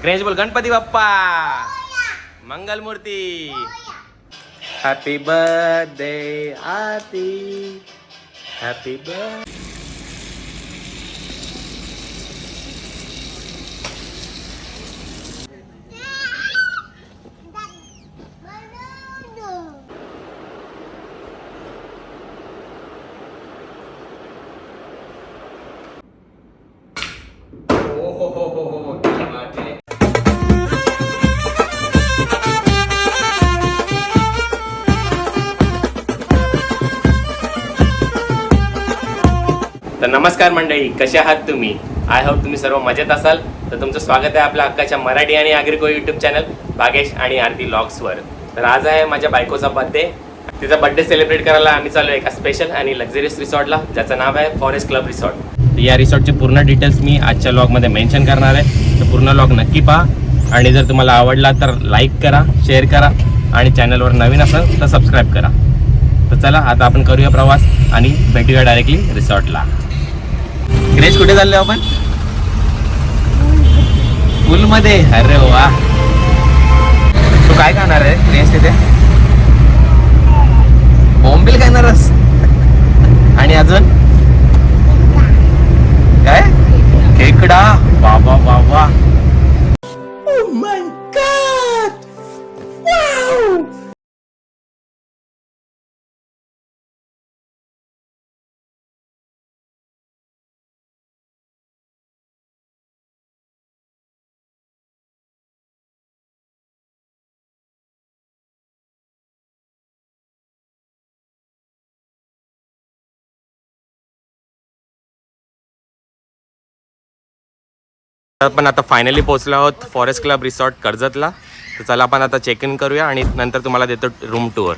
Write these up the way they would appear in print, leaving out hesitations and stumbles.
गणेश बोल, Ganpati Bappa Mangalmurti. Happy birthday Aarti, happy birthday. तर नमस्कार मंडळी, कसे आहात तुम्ही? आय होप तुम्ही सर्व मजेत असाल. तर तुमचं स्वागत आहे आपल्या हक्काच्या मराठी आणि आग्रिको यूट्यूब चॅनल भागेश आणि आरती व्लॉग्सवर. तर आज आहे माझ्या बायकोचा बर्थडे. तिचा बर्थडे सेलिब्रेट करायला आम्ही चालू आहे एका स्पेशल आणि लक्झरियस रिसॉर्टला, ज्याचं नाव आहे फॉरेस्ट क्लब रिसॉर्ट. तर या रिसॉर्टचे पूर्ण डिटेल्स मी आजच्या व्लॉगमध्ये मेन्शन करणार आहे. तर पूर्ण व्लॉग नक्की पहा आणि जर तुम्हाला आवडला तर लाईक करा, शेअर करा आणि चॅनलवर नवीन असाल तर सबस्क्राईब करा. तर चला आता आपण करूया प्रवास आणि भेटूया डायरेक्टली रिसॉर्टला. क्रेश कुठे चाललो आपण? पूलमध्ये. अरे वा, तू काय खाणार आहे क्रेश तिथे? बोंबील खाणारस? आणि अजून काय? खेकडा. बाबा बाबा, ओह माय गॉड, वाव. आपण आता फायनली पोहोचलो आहोत फॉरेस्ट क्लब रिसॉर्ट कर्जतला. तर चला आपण आता चेक इन करूया आणि नंतर तुम्हाला देतो रूम टूर.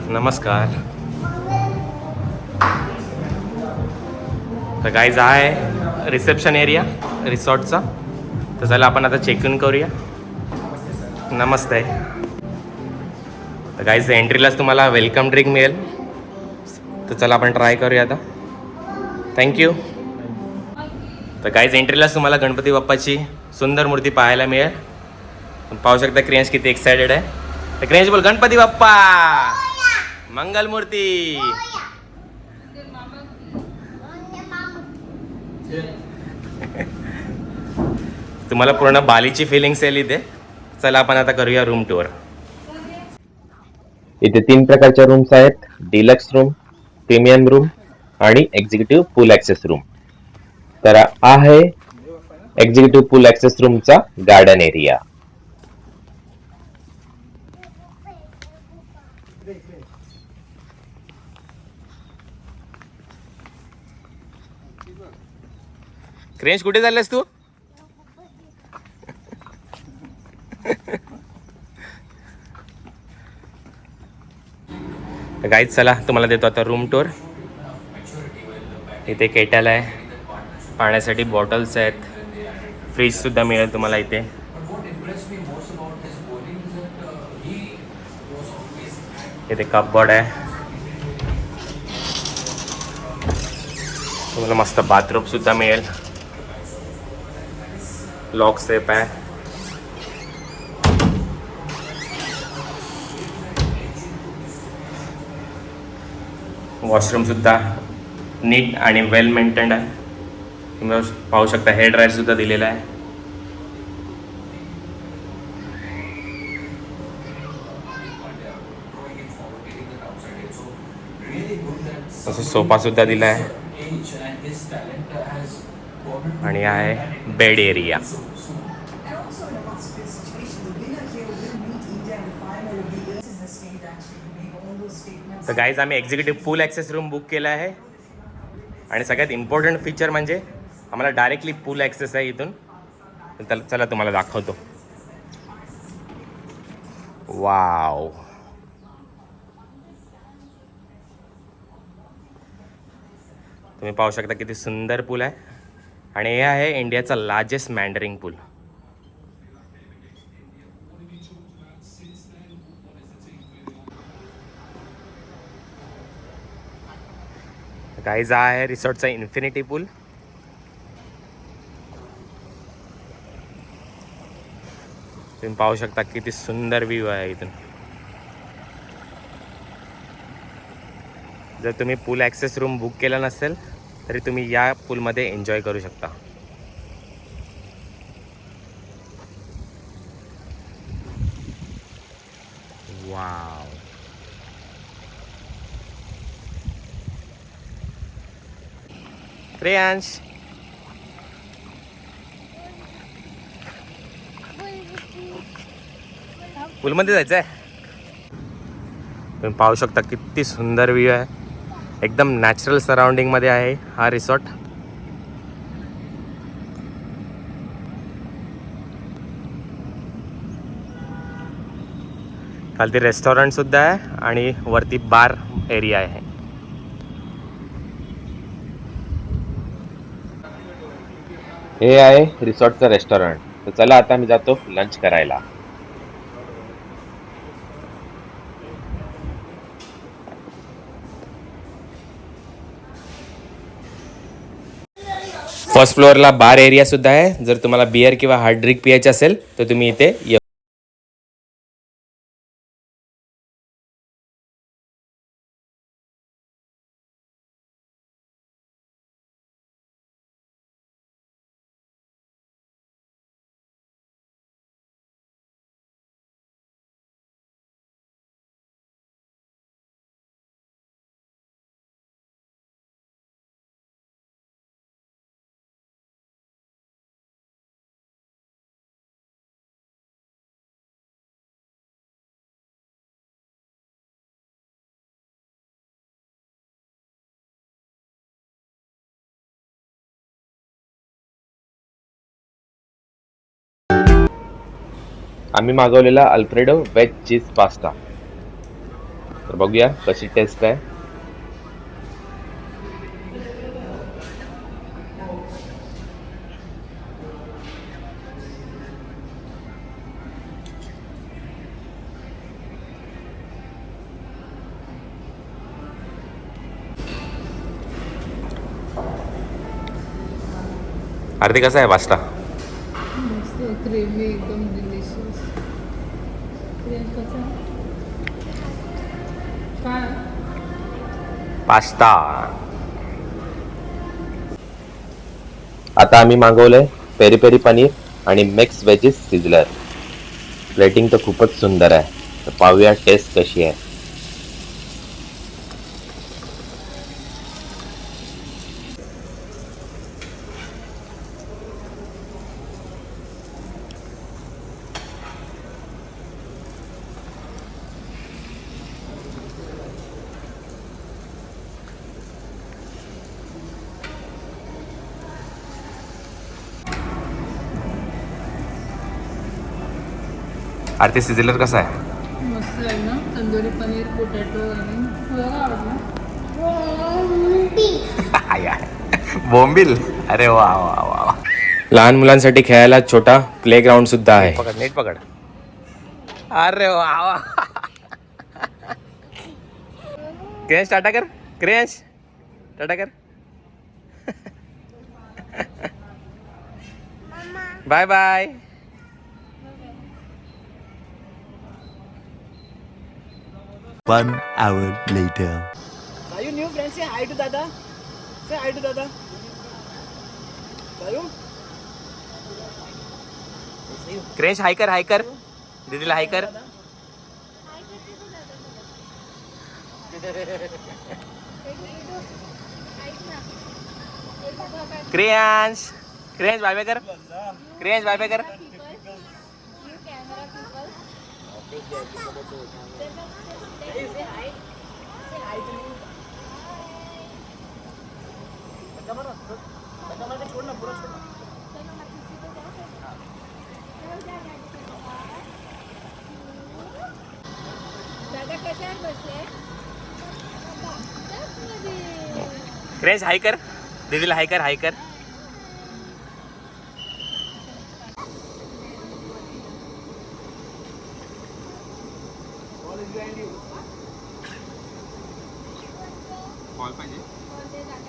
नमस्कार. तर गाईज आहे रिसेप्शन एरिया रिसॉर्टचा. तर चला आपण आता चेक इन करूया. नमस्ते. तर गाईज एंट्रीलाच तुम्हाला वेलकम ड्रिंक मिळेल. तर चला आपण ट्राय करूया आता. थँक्यू. तर गाईज एंट्रीलाच तुम्हाला गणपती बाप्पाची सुंदर मूर्ती पाहायला मिळेल. पाहू शकता क्रियांश किती एक्सायटेड आहे. तर क्रियांश बोल, गणपती बाप्पा मंगलमूर्ती. तुम्हाला पूर्ण बालीची फिलिंग्स येईल इथे. चला आपण आता करूया रूम टूर. इथे 3 प्रकारच्या रूम्स आहेत: डिलक्स रूम, प्रीमियम रूम आणि एक्झिक्युटिव्ह पूल ऍक्सेस रूम. तर आहे एक्झिक्युटिव्ह पूल ऍक्सेस रूमचा गार्डन एरिया. क्रेंश कुठे चाललेस तू? गाईज चला तुम्हाला देतो आता रूम टूर. इथे केटल आहे, पाण्यासाठी बॉटल्स आहेत, फ्रीज सुद्धा मिळेल तुम्हाला इथे. इथे कपबोर्ड आहे. तुम्हाला मस्त बाथरूम सुद्धा मिळेल. लॉक सेफ आहे. वॉशरूम सुद्धा नीट आणि वेल मेंटेन्ड आहे. तुम्ही पाहू शकता हेअर ड्रायर सुद्धा दिलेला आहे. तसं सोफा सुद्धा दिला आहे आणि आहे बेड एरिया. तर गाईज आम्ही एक्झिक्युटिव्ह पूल ॲक्सेस रूम बुक केला आहे आणि सगळ्यात इम्पॉर्टंट फीचर म्हणजे आम्हाला डायरेक्टली पूल ॲक्सेस आहे इथून. तर चला तुम्हाला दाखवतो. वाव, तुम्ही पाहू शकता किती सुंदर पूल आहे आणि हे आहे इंडियाचा लार्जेस्ट मॅन्डरिंग पूल. गाईज हा आहे रिसॉर्टचा इन्फिनिटी पूल. तुम्ही पाहू शकता किती सुंदर व्ह्यू आहे इथून. जर तुम्ही पूल ॲक्सेस रूम बुक केला नसेल तरी तुम्ही या पूलमध्ये एन्जॉय करू शकता. वाव. प्रियांश पूलमध्ये जायचं आहे. तुम्ही पाहू शकता किती सुंदर व्ह्यू आहे. एकदम नॅचरल सराउंडिंगमध्ये आहे हा रिसॉर्ट. खालती रेस्टॉरंट सुद्धा आहे आणि वरती बार एरिया आहे. हे आहे रिसॉर्टचं रेस्टॉरंट. तर चला आता मी जातो लंच करायला. फर्स्ट फ्लोअरला बार एरिया सुद्धा आहे. जर तुम्हाला बियर किंवा हार्ड ड्रिंक पियायचे असेल तर तुम्ही इथे आम्ही मागवलेला अल्फ्रेडो वेज चीज पास्ता. तर बघूया कशी टेस्ट आहे. आरती कसा आहे पास्ता? क्रीमी एकदम डिलिशियस. काय पास्ता. आता आम्ही मागवलंय पेरी पेरी पनीर आणि मिक्स वेजेस सिझलर. प्लेटिंग तर खूपच सुंदर आहे. तर पाहूया टेस्ट कशी आहे. आरती सिझलर कसा आहे? मस्त आहे ना. तंदुरी पनीर पोटॅटो आणि तुला काय आवडलं? बोंबिल. अरे वा वा वा. लहान मुलांसाठी खेळायला छोटा प्ले ग्राउंड सुद्धा आहे. पकड नेट पकड. अरे वा वा. क्रेंश टाटा कर. क्रेंश टाटा कर. Bye bye. One hour later. Are you new friends? Say hi to Dada. Say hi to Dada. Sayu? क्रेंश हाय कर. हाय कर दीदीला. हाय कर. क्रेंश. क्रेंश बाय बाय कर. क्रेंश बाय बाय कर. क्रेंश हाय कर दीदीला. हाय कर. हाय कर. बॉल पाहिजे.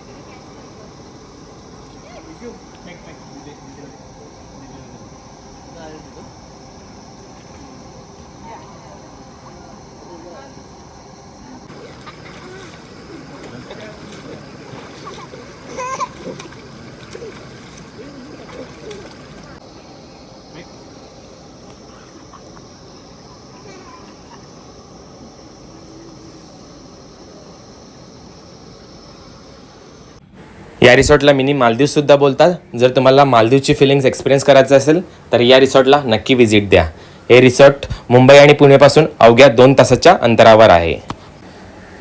या रिसॉर्टला मिनी मालदीव सुद्धा बोलतात. जर तुम्हाला मालदीवची फिलिंग्स एक्सपिरियन्स करायचं असेल तर या रिसॉर्टला नक्की व्हिजिट द्या. हे रिसॉर्ट मुंबई आणि पुणेपासून अवघ्या 2 तासाच्या अंतरावर आहे.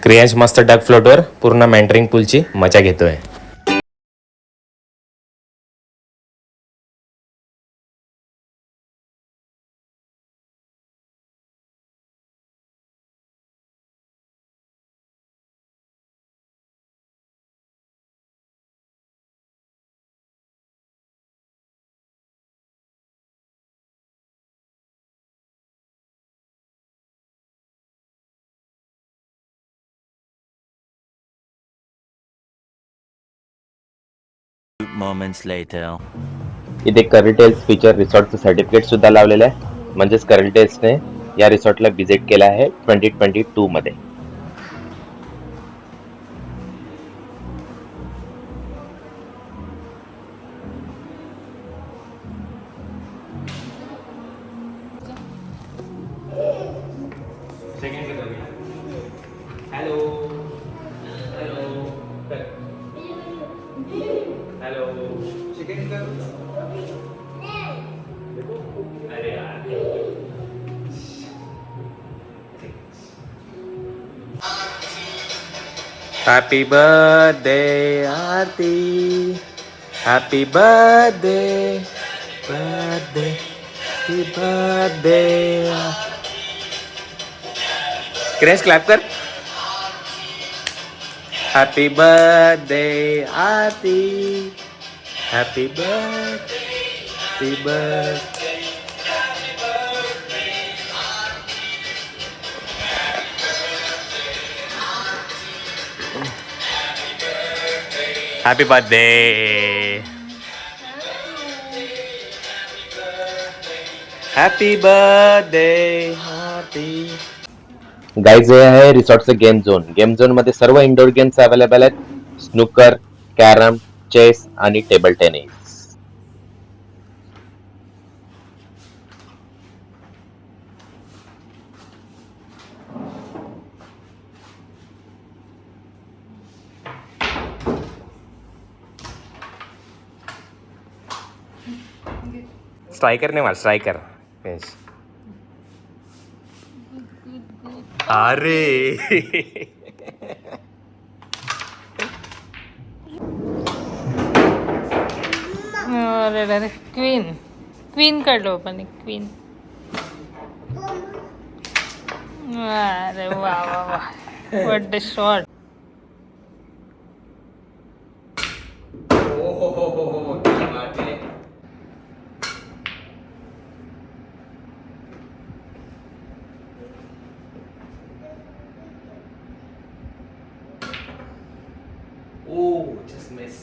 क्रियांश मस्त डक फ्लोटवर पूर्ण मेंटरिंग पूलची मजा घेतोय. Moments later. इथे करिटेल्स फीचर रिसॉर्टचं सर्टिफिकेट सुद्धा लावलेलं आहे. म्हणजेच करिटेल्सने या रिसॉर्टला व्हिजिट केलं आहे 2022 मध्ये. हॅलो हॅलो अरे यार happy birthday Aarti happy birthday birthday happy birthday क्रेश क्लॅप कर happy birthday Aarti happy birthday happy birthday happy birthday happy. Guys हे आहे रिसॉर्टचं गेम झोन मध्ये सर्व इंडोर गेम्स अवेलेबल आहेत. स्नूकर, कॅरम, चेस आणि टेबल टेनिस. स्ट्रायकर नाही मला स्ट्रायकर. अरे अरे क्वीन क्वीन काढलो आपण क्वीन. अरे वा वा वा what the shot. Oh, just miss.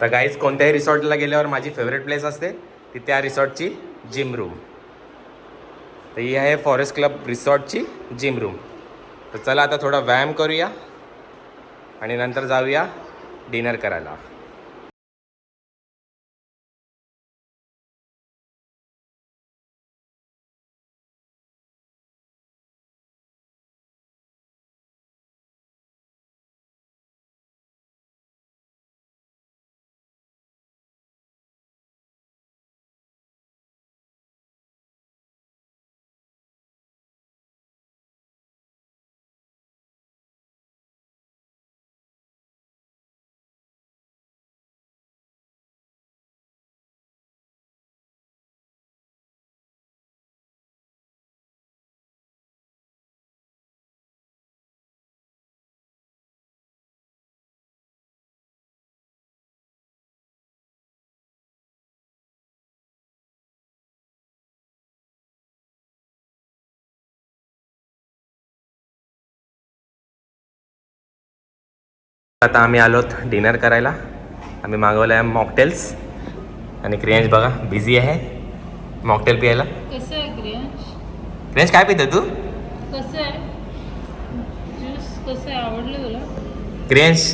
तर गाईज कोणत्याही रिसॉर्टला गेल्यावर माझी फेवरेट प्लेस असते ती त्या रिसॉर्टची जिम रूम. तर ही आहे फॉरेस्ट क्लब रिसॉर्टची जिम रूम. तर चला आता थोडा व्यायाम करूया आणि नंतर जाऊया डिनर करायला. आता आम्ही आलोत डिनर करायला. आम्ही मागवलं आहे मॉकटेल्स आणि क्रियांश बघा बिझी आहे मॉकटेल पियायला. कसं आहे क्रियांश? क्रियांश काय पितं तू? कसं आहे ज्यूस? कसं आहे, आवडलं तुला? Kriyansh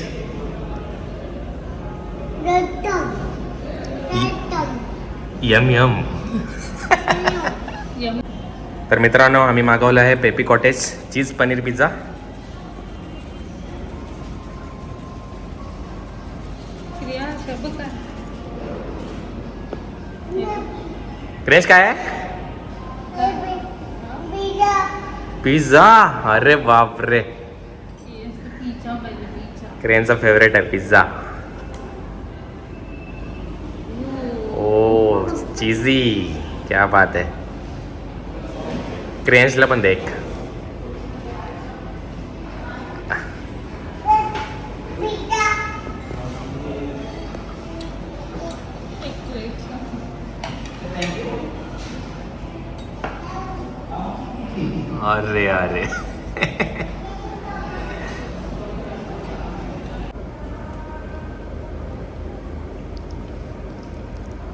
yum yum. यम. तर मित्रांनो आम्ही मागवलं आहे peppy cottage cheese paneer pizza. Kriyansh बघ काय क्रियांश काय आहे? पिझ्झा. अरे बापरे पिझ्झा पाहिजे, पिझ्झा. क्रियांचा फेवरेट आहे पिझ्झा. ओ चीजी क्या बात है. क्रियांशला पण दे एक. एक प्लेट. अरे अरे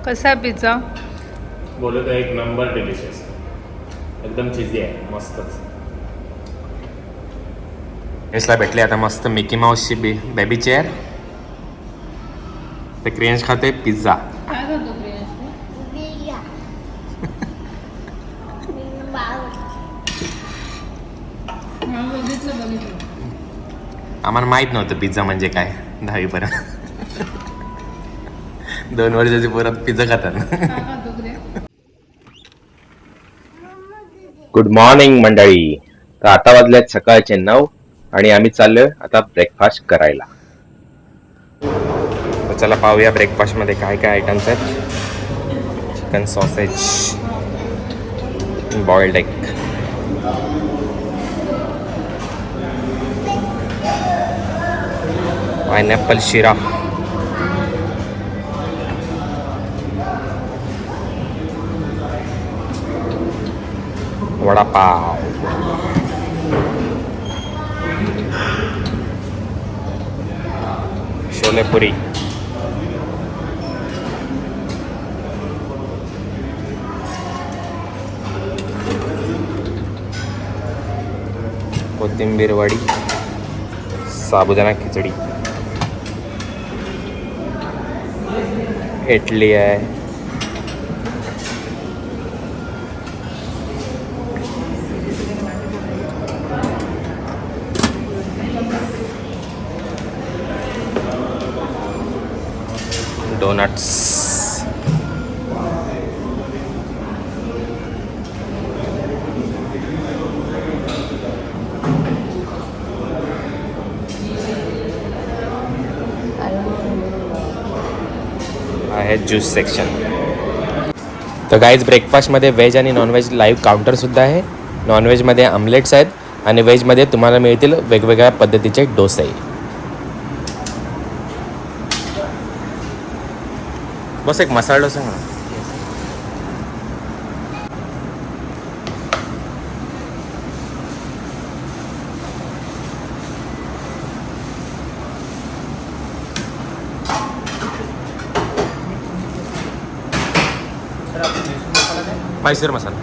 कसा आहे पिझ्झा? बोलत आहे एक नंबर डिलिशियस. एकदम चीजी आहे मस्तच. क्रियांशला भेटले आता मस्त मिकी माऊसची बेबी चेअर. तर क्रियांश खाते पिझ्झा. काय करतो क्रियांश? बघितलं. आम्हाला माहित नव्हतं पिझ्झा म्हणजे काय 10वीपर्यंत. 2 वर्षाची पोरं पिझ्झा खातात. काय खातो क्रियांश? गुड मॉर्निंग मंडळी. तर आता वाजल्यात सकाळचे 9 आणि आम्ही चाललोय आता ब्रेकफास्ट करायला. तर चला पाहूया ब्रेकफास्टमध्ये काय काय आयटम्स आहेत. Chicken sausage, boiled egg, pineapple शिरा, वडापाव, छोले पुरी, कोथिंबीर वडी, साबुदाणा खिचडी, इडली आहे, डोनट्स, आहे ज्यूस सेक्शन. तर गाईज ब्रेकफास्टमध्ये व्हेज आणि नॉनव्हेज लाईव्ह काउंटरसुद्धा आहे. नॉनव्हेजमध्ये आमलेट्स आहेत आणि व्हेजमध्ये तुम्हाला मिळतील वेगवेगळ्या पद्धतीचे डोसे. बस एक मसाला डोसा म्हणा. मैसूर मसाला.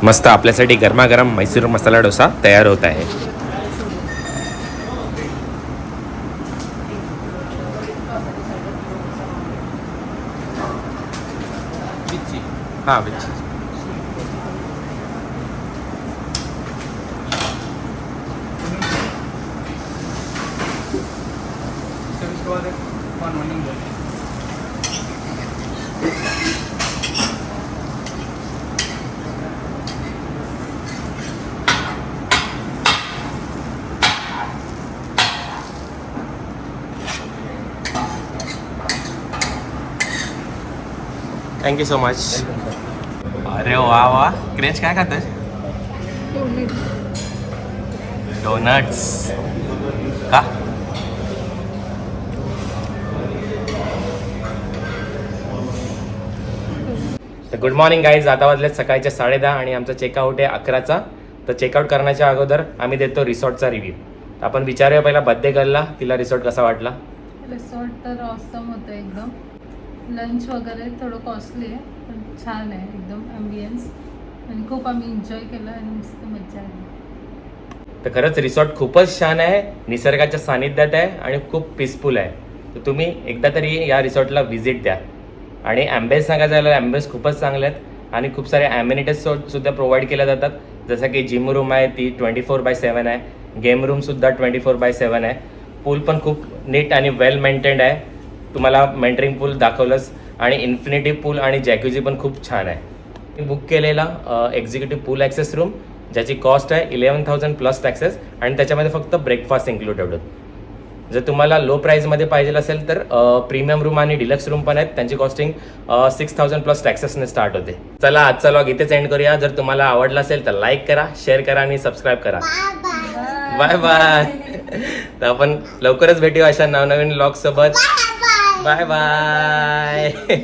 मस्त आपल्यासाठी गरमागरम मैसूर मसाला डोसा तयार होत आहे. हां थँक्यू सो मच. अरे वा वा. क्रेंच काय खातोय? डोनट्स का तर गुड मॉर्निंग गाईज. आता वाजलेत सकाळच्या 10:30 आणि आमचा चेकआउट आहे 11चा. तर चेकआउट करण्याच्या अगोदर आम्ही देतो रिसॉर्टचा रिव्ह्यू. आपण विचारूया पहिला बर्थडे गर्लला, तिला रिसॉर्ट कसा वाटला. रिसॉर्ट तर ऑसम होतं एकदम. लंच वगैरे थोडं कॉस्टली आहे पण छान आहे एकदम ॲम्बियन्स आणि खूप आम्ही एन्जॉय केलं आणि मस्त मजा आली. तर खरंच रिसॉर्ट खूपच छान आहे, निसर्गाच्या सानिध्यात आहे आणि खूप पीसफुल आहे. तर तुम्ही एकदा तरी या रिसॉर्टला व्हिजिट द्या. आणि ॲम्बियन्स सांगायचं झालं, ॲम्बियन्स खूपच चांगले आहेत आणि खूप सारे ॲम्युनिटीज सुद्धा प्रोव्हाइड केल्या जातात. जसं की जिम रूम आहे ती 24/7 आहे, गेम रूमसुद्धा 24/7 आहे. पूल पण खूप नीट आणि वेल मेंटेन्ड आहे. तुम्हाला मेंटरिंग पूल दाखवलंच आणि इन्फिनिटी पूल आणि जॅक्युझी पण खूप छान आहे. मी बुक केलेला एक्झिक्युटिव्ह पूल ॲक्सेस रूम ज्याची कॉस्ट आहे 11,000 प्लस टॅक्सेस आणि त्याच्यामध्ये फक्त ब्रेकफास्ट इन्क्लुडेड होतं. जर तुम्हाला लो प्राईजमध्ये पाहिजे असेल तर प्रीमियम रूम आणि डिलक्स रूम पण आहेत, त्यांची कॉस्टिंग 6,000 प्लस टॅक्सेसने स्टार्ट होते. चला आजचा व्लॉग इथेच एंड करूया. जर तुम्हाला आवडला असेल तर लाईक करा, शेअर करा आणि सबस्क्राईब करा. Bye bye. तर आपण लवकरच भेटूया अशा नवनवीन व्लॉग सोबत. Bye bye.